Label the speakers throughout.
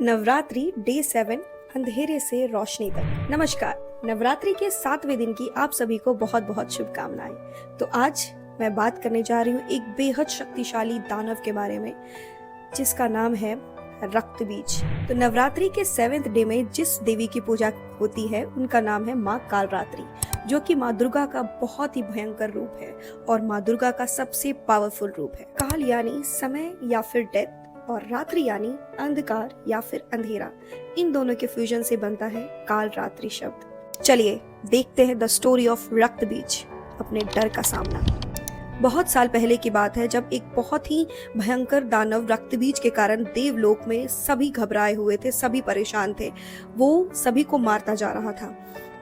Speaker 1: Navratri day 7 अंधेरे से रोशनी तक। नमस्कार। नवरात्रि के 7वें दिन की आप सभी को बहुत बहुत शुभकामनाएं। तो आज मैं बात करने जा रही हूँ एक बेहद शक्तिशाली दानव के बारे में जिसका नाम है रक्त बीज। तो नवरात्रि के 7वें डे में जिस देवी की पूजा होती है उनका नाम है माँ कालरात्रि, जो कि माँ दुर्गा का बहुत ही भयंकर रूप है और माँ दुर्गा का सबसे पावरफुल रूप है। काल यानी समय या फिर डेथ और रात्रि यानी अंधकार या फिर अंधेरा, इन दोनों के फ्यूजन से बनता है काल रात्रि शब्द। चलिए देखते हैं द स्टोरी ऑफ रक्त बीज, अपने डर का सामना। बहुत साल पहले की बात है जब एक बहुत ही भयंकर दानव रक्त बीज के कारण देवलोक में सभी घबराए हुए थे, सभी परेशान थे। वो सभी को मारता जा रहा था।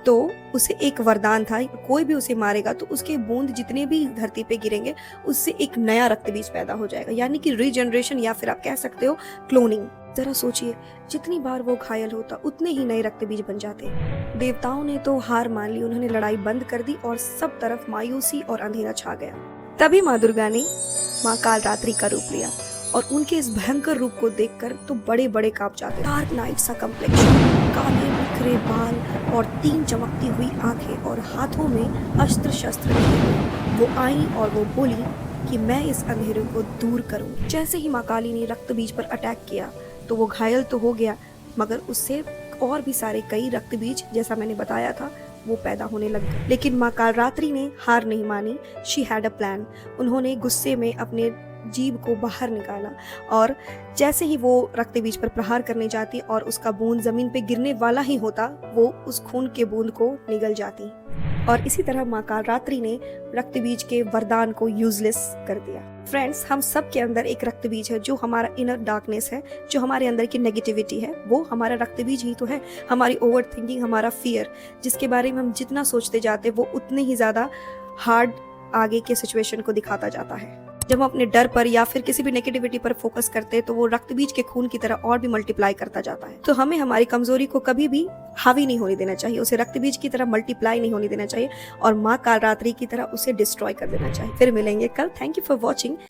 Speaker 1: तो उसे एक वरदान था, कोई भी उसे मारेगा तो उसके बूंद जितने भी धरती पे गिरेंगे उससे एक नया रक्त बीज पैदा हो जाएगा, यानी कि रीजनरेशन या फिर आप कह सकते हो क्लोनिंग। जरा सोचिए, जितनी बार वो घायल होता उतने ही नए रक्त बीज बन जाते। देवताओं ने तो हार मान ली, उन्होंने लड़ाई बंद कर दी और सब तरफ मायूसी और अंधेरा छा गया। तभी माँ दुर्गा ने माँ कालरात्रि का रूप लिया और उनके इस भयंकर रूप को देखकर तो बड़े बड़े कांप जाते। डार्क नाइट सा कम्प्लेक्शन, काले बिखरे बाल और 3 चमकती हुई आंखें और हाथों में अस्त्र शस्त्र लिए वो आई और वो बोली कि मैं इस अंधेरे को दूर करूंगी। जैसे ही माँ काली ने रक्त बीज पर अटैक किया तो वो घायल तो हो गया, मगर उससे और भी सारे कई रक्त बीज, जैसा मैंने बताया था, वो पैदा होने लग गए। लेकिन माँ कालरात्रि ने हार नहीं मानी। She had a plan. उन्होंने गुस्से में अपने जीभ को बाहर निकाला और जैसे ही वो रक्त बीज पर प्रहार करने जाती और उसका बूंद जमीन पे गिरने वाला ही होता, वो उस खून के बूंद को निगल जाती। और इसी तरह माँ कालरात्रि ने रक्त बीज के वरदान को यूजलेस कर दिया। फ्रेंड्स, हम सब के अंदर एक रक्त बीज है जो हमारा इनर डार्कनेस है, जो हमारे अंदर की नेगेटिविटी है, वो हमारा रक्त बीज ही तो है। हमारी ओवर थिंकिंग, हमारा फियर, जिसके बारे में हम जितना सोचते जाते वो उतने ही ज्यादा हार्ड आगे के सिचुएशन को दिखाता जाता है। जब हम अपने डर पर या फिर किसी भी नेगेटिविटी पर फोकस करते हैं तो वो रक्त बीज के खून की तरह और भी मल्टीप्लाई करता जाता है। तो हमें हमारी कमजोरी को कभी भी हावी नहीं होने देना चाहिए, उसे रक्त बीज की तरह मल्टीप्लाई नहीं होने देना चाहिए और माँ कालरात्रि की तरह उसे डिस्ट्रॉय कर देना चाहिए। फिर मिलेंगे कल। Thank you for watching.